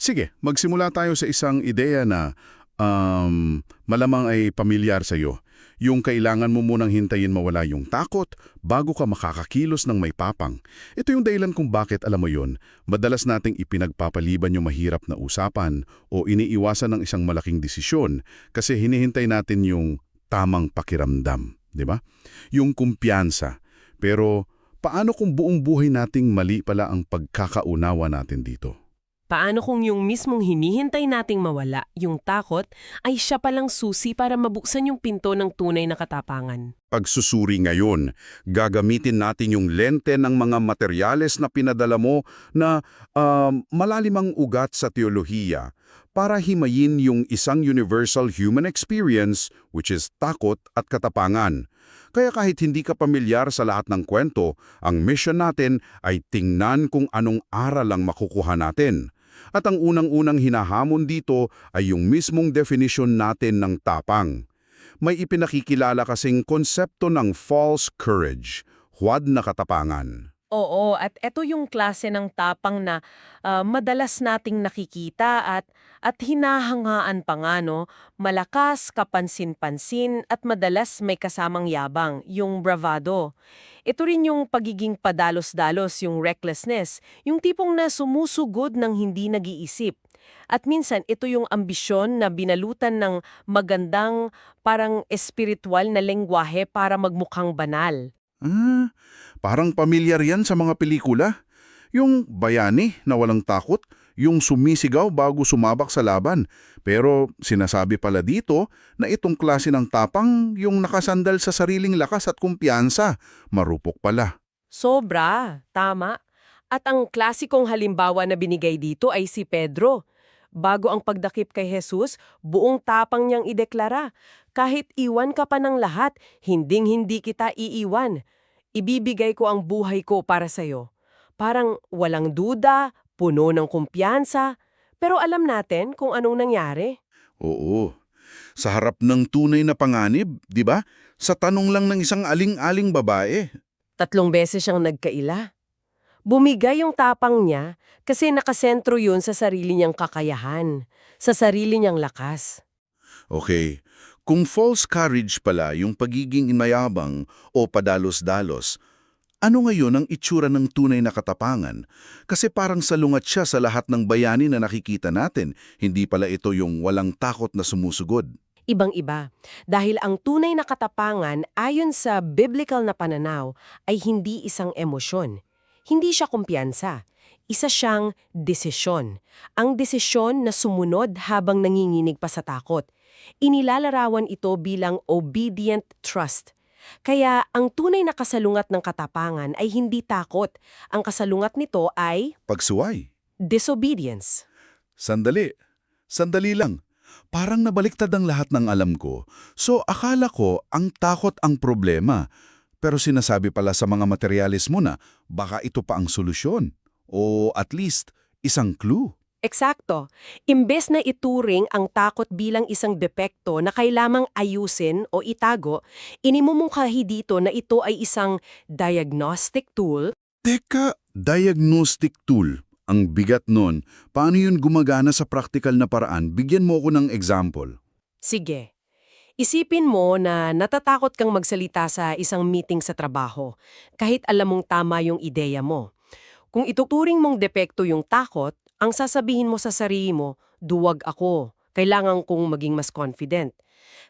Sige, magsimula tayo sa isang ideya na malamang ay pamilyar sa iyo. Yung kailangan mo munang hintayin mawala yung takot bago ka makakakilos ng may papang. Ito yung dahilan kung bakit, alam mo yun, madalas nating ipinagpapaliban yung mahirap na usapan o iniiwasan ng isang malaking desisyon kasi hinihintay natin yung tamang pakiramdam, di ba? Yung kumpiyansa. Pero paano kung buong buhay nating mali pala ang pagkakaunawa natin dito? Paano kung yung mismong hinihintay nating mawala, yung takot, ay siya palang susi para mabuksan yung pinto ng tunay na katapangan? Pagsusuri ngayon, gagamitin natin yung lente ng mga materyales na pinadala mo na malalimang ugat sa teolohiya para himayin yung isang universal human experience, which is takot at katapangan. Kaya kahit hindi ka pamilyar sa lahat ng kwento, ang mission natin ay tingnan kung anong aral ang makukuha natin. At ang unang-unang hinahamon dito ay yung mismong definition natin ng tapang. May ipinakikilala kasing konsepto ng false courage, huwad na katapangan. Oo, at eto yung klase ng tapang na madalas nating nakikita at hinahangaan pa nga, no? Malakas, kapansin-pansin at madalas may kasamang yabang, yung bravado. Ito rin yung pagiging padalos-dalos, yung recklessness, yung tipong na sumusugod ng hindi nag-iisip. At minsan, ito yung ambisyon na binalutan ng magandang, parang espiritual na lengguwahe para magmukhang banal. Ah, parang pamilyar yan sa mga pelikula. Yung bayani na walang takot, yung sumisigaw bago sumabak sa laban. Pero sinasabi pala dito na itong klase ng tapang yung nakasandal sa sariling lakas at kumpiyansa. Marupok pala. Sobra, tama. At ang klasikong halimbawa na binigay dito ay si Pedro. Bago ang pagdakip kay Jesus, buong tapang niyang ideklara, kahit iwan ka pa ng lahat, hinding-hindi kita iiwan. Ibibigay ko ang buhay ko para sa'yo. Parang walang duda, puno ng kumpiyansa, pero alam natin kung anong nangyari. Oo. Sa harap ng tunay na panganib, di ba? Sa tanong lang ng isang aling-aling babae. 3 beses siyang nagkaila. Bumigay yung tapang niya kasi nakasentro yun sa sarili niyang kakayahan, sa sarili niyang lakas. Okay, kung false courage pala yung pagiging mayabang o padalos-dalos, ano ngayon ang itsura ng tunay na katapangan? Kasi parang salungat siya sa lahat ng bayani na nakikita natin. Hindi pala ito yung walang takot na sumusugod. Ibang-iba. Dahil ang tunay na katapangan ayon sa biblical na pananaw ay hindi isang emosyon. Hindi siya kumpiyansa. Isa siyang desisyon. Ang desisyon na sumunod habang nanginginig pa sa takot. Inilalarawan ito bilang obedient trust. Kaya ang tunay na kasalungat ng katapangan ay hindi takot. Ang kasalungat nito ay Pagsuway. disobedience. Sandali. Sandali lang. Parang nabaliktad ang lahat ng alam ko. So akala ko ang takot ang problema. Pero sinasabi pala sa mga materialis mo na baka ito pa ang solusyon. O at least isang clue. Eksakto. Imbes na ituring ang takot bilang isang depekto na kailamang ayusin o itago, inimumungkahi dito na ito ay isang diagnostic tool. Teka, diagnostic tool. Ang bigat nun. Paano yun gumagana sa praktikal na paraan? Bigyan mo ko ng example. Sige. Isipin mo na natatakot kang magsalita sa isang meeting sa trabaho, kahit alam mong tama yung ideya mo. Kung ituturing mong depekto yung takot, ang sasabihin mo sa sarili mo, duwag ako, kailangan kong maging mas confident.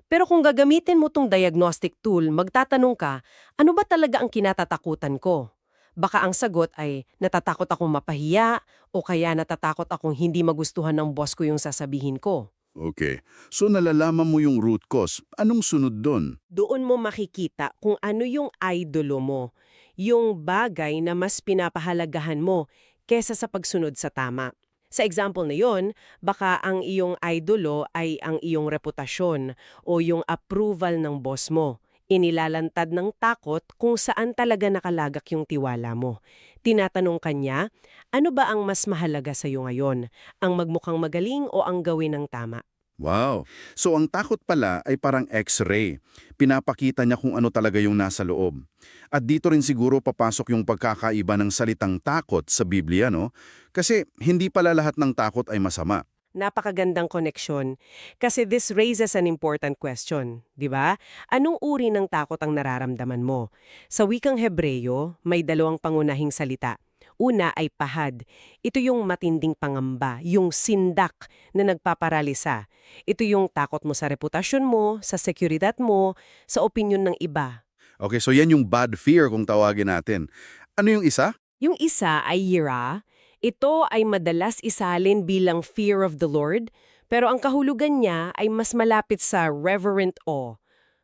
Pero kung gagamitin mo tong diagnostic tool, magtatanong ka, ano ba talaga ang kinatatakutan ko? Baka ang sagot ay natatakot akong mapahiya o kaya natatakot akong hindi magustuhan ng boss ko yung sasabihin ko. Okay. So nalalaman mo yung root cause. Anong sunod doon? Doon mo makikita kung ano yung idolo mo, yung bagay na mas pinapahalagahan mo kesa sa pagsunod sa tama. Sa example na yon, baka ang iyong idolo ay ang iyong reputasyon o yung approval ng boss mo. Inilalantad ng takot kung saan talaga nakalagak yung tiwala mo. Tinatanong kanya, ano ba ang mas mahalaga sa iyo ngayon? Ang magmukhang magaling o ang gawin ng tama? Wow. So ang takot pala ay parang X-ray. Pinapakita niya kung ano talaga yung nasa loob. At dito rin siguro papasok yung pagkakaiba ng salitang takot sa Biblia, no? Kasi hindi pala lahat ng takot ay masama. Napakagandang koneksyon. Kasi this raises an important question, di ba? Anong uri ng takot ang nararamdaman mo? Sa wikang Hebreyo, may dalawang pangunahing salita. Una ay pahad. Ito yung matinding pangamba, yung sindak na nagpaparalisa. Ito yung takot mo sa reputasyon mo, sa seguridad mo, sa opinyon ng iba. Okay, so yan yung bad fear kung tawagin natin. Ano yung isa? Yung isa ay yira. Ito ay madalas isalin bilang fear of the Lord, pero ang kahulugan niya ay mas malapit sa reverent awe.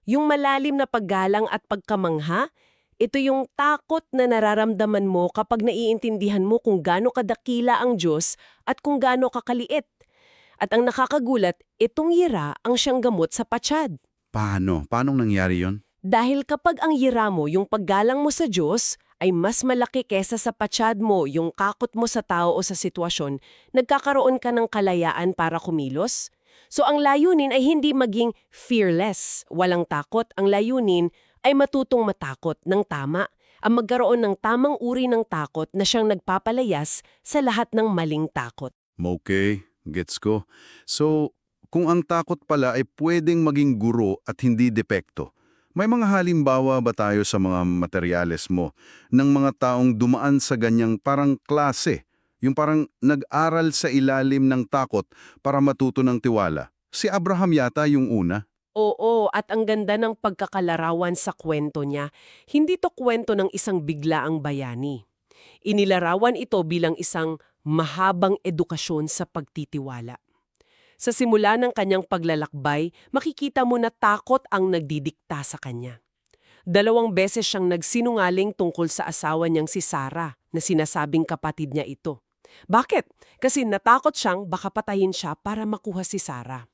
Yung malalim na paggalang at pagkamangha, ito yung takot na nararamdaman mo kapag naiintindihan mo kung gaano kadakila ang Diyos at kung gaano kakaliit. At ang nakakagulat, itong yira ang siyang gamot sa patsyad. Paano? Paanong nangyari yon? Dahil kapag ang yira mo, yung paggalang mo sa Diyos, ay mas malaki kesa sa patsyad mo, yung kakot mo sa tao o sa sitwasyon, nagkakaroon ka ng kalayaan para kumilos. So ang layunin ay hindi maging fearless, walang takot. Ang layunin ay matutong matakot ng tama, ang magkaroon ng tamang uri ng takot na siyang nagpapalayas sa lahat ng maling takot. Okay, gets ko. So, kung ang takot pala ay pwedeng maging guro at hindi depekto, may mga halimbawa ba tayo sa mga materyales mo ng mga taong dumaan sa ganyang parang klase? Yung parang nag-aral sa ilalim ng takot para matuto ng tiwala. Si Abraham yata yung una. Oo, at ang ganda ng pagkakalarawan sa kwento niya. Hindi to kwento ng isang biglaang bayani. Inilarawan ito bilang isang mahabang edukasyon sa pagtitiwala. Sa simula ng kanyang paglalakbay, makikita mo na takot ang nagdidikta sa kanya. 2 beses siyang nagsinungaling tungkol sa asawa niyang si Sarah na sinasabing kapatid niya ito. Bakit? Kasi natakot siyang baka patayin siya para makuha si Sarah.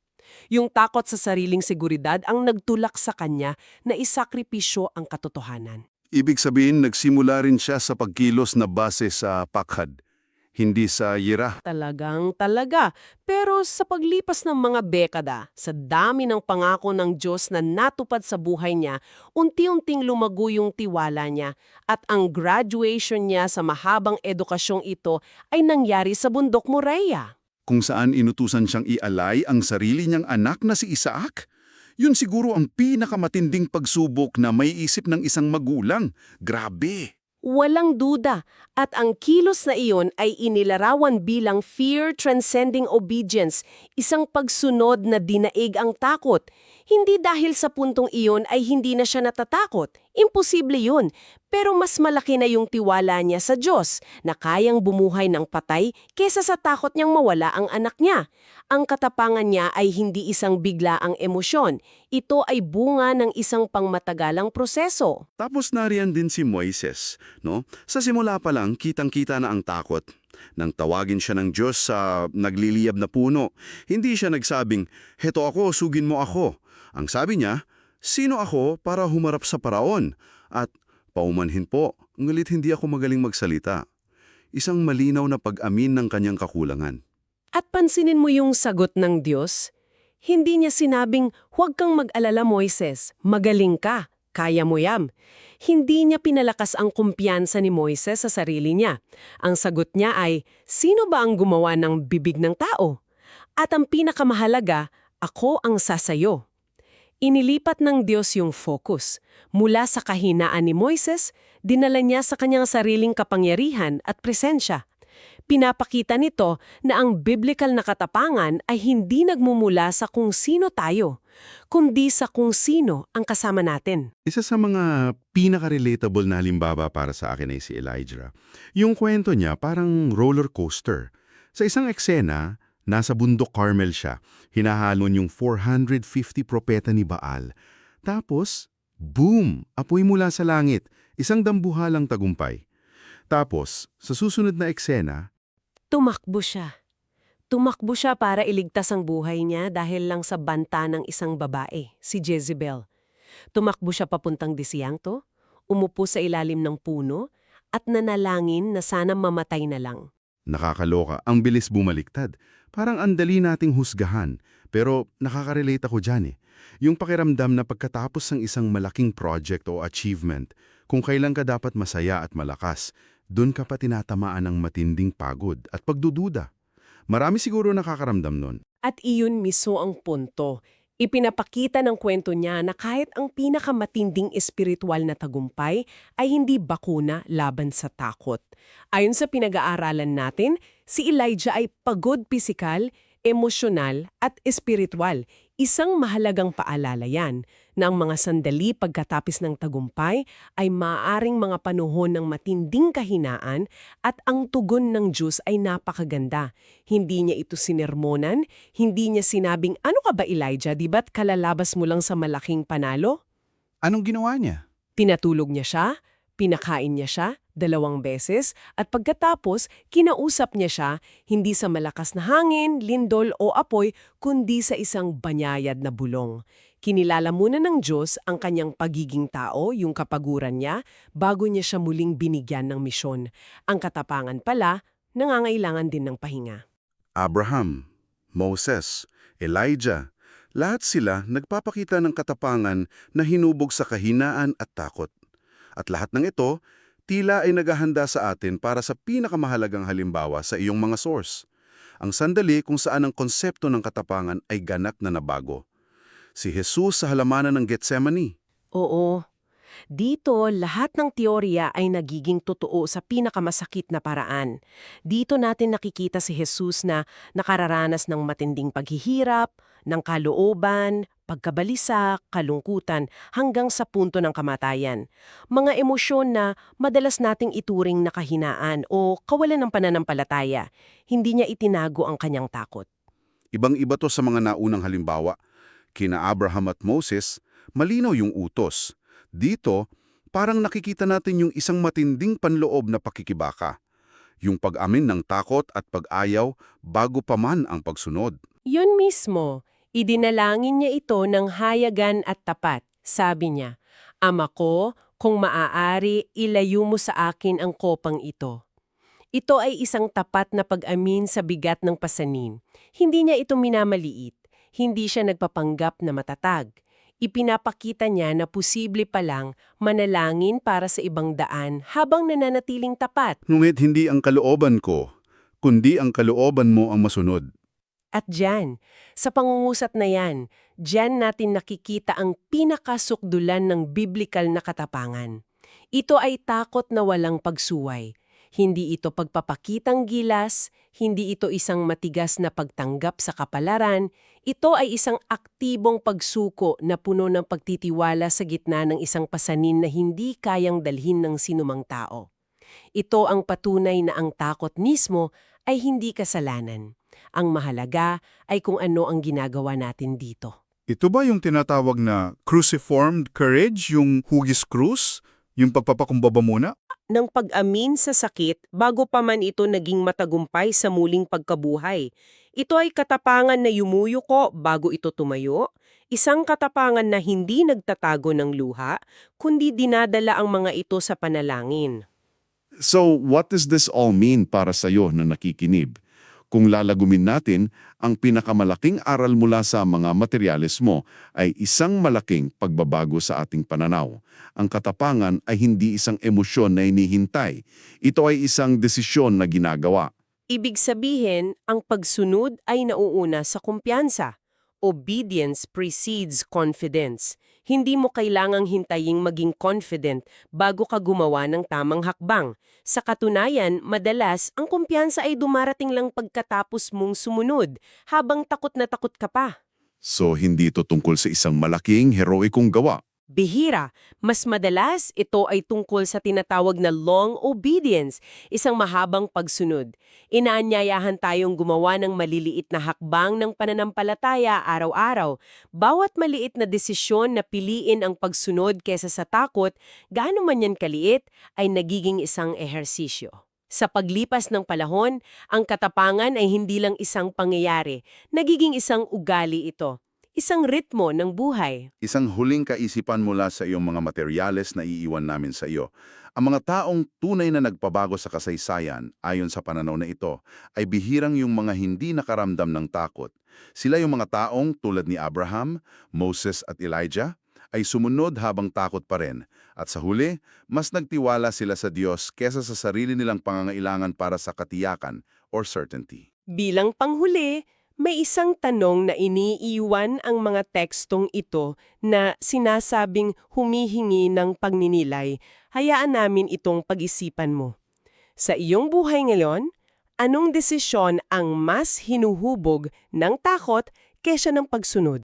Yung takot sa sariling seguridad ang nagtulak sa kanya na isakripisyo ang katotohanan. Ibig sabihin, nagsimula rin siya sa pagkilos na base sa pakhad, hindi sa yira. Talaga. Pero sa paglipas ng mga dekada, sa dami ng pangako ng Diyos na natupad sa buhay niya, unti-unting lumago yung tiwala niya at ang graduation niya sa mahabang edukasyong ito ay nangyari sa bundok Moriah. Kung saan inutusan siyang ialay ang sarili niyang anak na si Isaac. Yun siguro ang pinakamatinding pagsubok na may isip ng isang magulang. Grabe! Walang duda, at ang kilos na iyon ay inilarawan bilang fear transcending obedience, isang pagsunod na dinaig ang takot. Hindi dahil sa puntong iyon ay hindi na siya natatakot. Imposible yun. Pero mas malaki na yung tiwala niya sa Diyos na kayang bumuhay ng patay kesa sa takot niyang mawala ang anak niya. Ang katapangan niya ay hindi isang biglaang emosyon. Ito ay bunga ng isang pangmatagalang proseso. Tapos nariyan din si Moises, no? Sa simula pa lang, kitang-kita na ang takot. Nang tawagin siya ng Diyos sa nagliliyab na puno, hindi siya nagsabing, "Heto ako, sugin mo ako." Ang sabi niya, "Sino ako para humarap sa paraon?" At, "Paumanhin po, ngunit hindi ako magaling magsalita." Isang malinaw na pag-amin ng kanyang kakulangan. At pansinin mo yung sagot ng Diyos. Hindi niya sinabing, "Huwag kang mag-alala, Moises, magaling ka, kaya mo yan." Hindi niya pinalakas ang kumpiyansa ni Moises sa sarili niya. Ang sagot niya ay, "Sino ba ang gumawa ng bibig ng tao? At ang pinakamahalaga, ako ang sasayo." Inilipat ng Diyos yung focus. Mula sa kahinaan ni Moises, dinala niya sa kanyang sariling kapangyarihan at presensya. Pinapakita nito na ang biblical na katapangan ay hindi nagmumula sa kung sino tayo, kundi sa kung sino ang kasama natin. Isa sa mga pinaka-relatable na halimbawa para sa akin ay si Elijah. Yung kwento niya parang roller coaster. Sa isang eksena, nasa bundok Carmel siya, hinahalon yung 450 propeta ni Baal. Tapos, boom! Apoy mula sa langit, isang dambuhalang tagumpay. Tapos, sa susunod na eksena, Tumakbo siya. Tumakbo siya para iligtas ang buhay niya dahil lang sa banta ng isang babae, si Jezebel. Tumakbo siya papuntang desierto, umupo sa ilalim ng puno, at nanalangin na sana mamatay na lang. nakakaloka, ang bilis bumaliktad. Parang andali nating husgahan, pero nakaka-relate ako dyan eh. Yung pakiramdam na pagkatapos ng isang malaking project o achievement, kung kailan ka dapat masaya at malakas, dun ka pa tinatamaan ng matinding pagod at pagdududa. Marami siguro nakakaramdam nun. At iyon mismo ang punto. Ipinapakita ng kwento niya na kahit ang pinakamatinding espiritual na tagumpay ay hindi bakuna laban sa takot. Ayon sa pinag-aaralan natin, si Elijah ay pagod pisikal, emosyonal at espiritual. Isang mahalagang paalala yan na ang mga sandali pagkatapos ng tagumpay ay maaaring mga panahon ng matinding kahinaan at ang tugon ng Diyos ay napakaganda. Hindi niya ito sinermonan, hindi niya sinabing, ano ka ba Elijah, di ba't kalalabas mo lang sa malaking panalo? Anong ginawa niya? Pinatulog niya siya, pinakain niya siya 2 beses, at pagkatapos, kinausap niya siya hindi sa malakas na hangin, lindol o apoy, kundi sa isang banyayad na bulong. Kinilala muna ng Diyos ang kanyang pagiging tao, yung kapaguran niya, bago niya siya muling binigyan ng misyon. Ang katapangan pala, nangangailangan din ng pahinga. Abraham, Moses, Elijah, lahat sila nagpapakita ng katapangan na hinubog sa kahinaan at takot. At lahat ng ito, tila ay naghahanda sa atin para sa pinakamahalagang halimbawa sa iyong mga source. Ang sandali kung saan ang konsepto ng katapangan ay ganap na nabago. Si Jesus sa halamanan ng Getsemani. Oo. Dito, lahat ng teorya ay nagiging totoo sa pinakamasakit na paraan. Dito natin nakikita si Jesus na nakararanas ng matinding paghihirap, ng kalooban, pagkabalisa, kalungkutan, hanggang sa punto ng kamatayan. Mga emosyon na madalas nating ituring na kahinaan o kawalan ng pananampalataya. Hindi niya itinago ang kanyang takot. Ibang-iba to sa mga naunang halimbawa. Kina Abraham at Moses, malinaw yung utos. Dito, parang nakikita natin yung isang matinding panloob na pakikibaka. Yung pag-amin ng takot at pag-ayaw bago pa man ang pagsunod. Yun mismo, idinalangin niya ito ng hayagan at tapat. Sabi niya, Ama ko, kung maaari, ilayo mo sa akin ang kopang ito. Ito ay isang tapat na pag-amin sa bigat ng pasanin. Hindi niya ito minamaliit. Hindi siya nagpapanggap na matatag. Ipinapakita niya na posible palang manalangin para sa ibang daan habang nananatiling tapat. Ngunit hindi ang kalooban ko, kundi ang kalooban mo ang masunod. At diyan, sa pangungusap na yan, diyan natin nakikita ang pinakasukdulan ng biblikal na katapangan. Ito ay takot na walang pagsuway. Hindi ito pagpapakitang gilas, hindi ito isang matigas na pagtanggap sa kapalaran, ito ay isang aktibong pagsuko na puno ng pagtitiwala sa gitna ng isang pasanin na hindi kayang dalhin ng sinumang tao. Ito ang patunay na ang takot mismo ay hindi kasalanan. Ang mahalaga ay kung ano ang ginagawa natin dito. Ito ba yung tinatawag na cruciformed courage, yung hugis krus, yung pagpapakumbaba muna? Ng pag-amin sa sakit bago pa man ito naging matagumpay sa muling pagkabuhay. Ito ay katapangan na yumuyuko bago ito tumayo, isang katapangan na hindi nagtatago ng luha, kundi dinadala ang mga ito sa panalangin. So, what does this all mean para sa iyo na nakikinig? Kung lalagumin natin, ang pinakamalaking aral mula sa mga materyales mo ay isang malaking pagbabago sa ating pananaw. Ang katapangan ay hindi isang emosyon na hinihintay. Ito ay isang desisyon na ginagawa. Ibig sabihin, ang pagsunod ay nauuna sa kumpiyansa. Obedience precedes confidence. Hindi mo kailangang hintaying maging confident bago ka gumawa ng tamang hakbang. Sa katunayan, madalas, ang kumpiyansa ay dumarating lang pagkatapos mong sumunod, habang takot na takot ka pa. So, hindi ito tungkol sa isang malaking, heroikong gawa. Bihira, mas madalas ito ay tungkol sa tinatawag na long obedience, isang mahabang pagsunod. Inaanyayahan tayong gumawa ng maliliit na hakbang ng pananampalataya araw-araw. Bawat maliit na desisyon na piliin ang pagsunod kesa sa takot, gaano man yan kaliit, ay nagiging isang ehersisyo. Sa paglipas ng panahon, ang katapangan ay hindi lang isang pangyayari, nagiging isang ugali ito. isang ritmo ng buhay. Isang huling kaisipan mula sa iyong mga materyales na iiwan namin sa iyo. Ang mga taong tunay na nagpabago sa kasaysayan, ayon sa pananaw na ito, ay bihirang yung mga hindi nakaramdam ng takot. Sila yung mga taong tulad ni Abraham, Moses at Elijah, ay sumunod habang takot pa rin. At sa huli, mas nagtiwala sila sa Diyos kesa sa sarili nilang pangangailangan para sa katiyakan or certainty. Bilang panghuli, may isang tanong na iniiwan ang mga tekstong ito na sinasabing humihingi ng pagninilay. Hayaan namin itong pag-isipan mo. Sa iyong buhay ngayon, anong desisyon ang mas hinuhubog ng takot kesa ng pagsunod?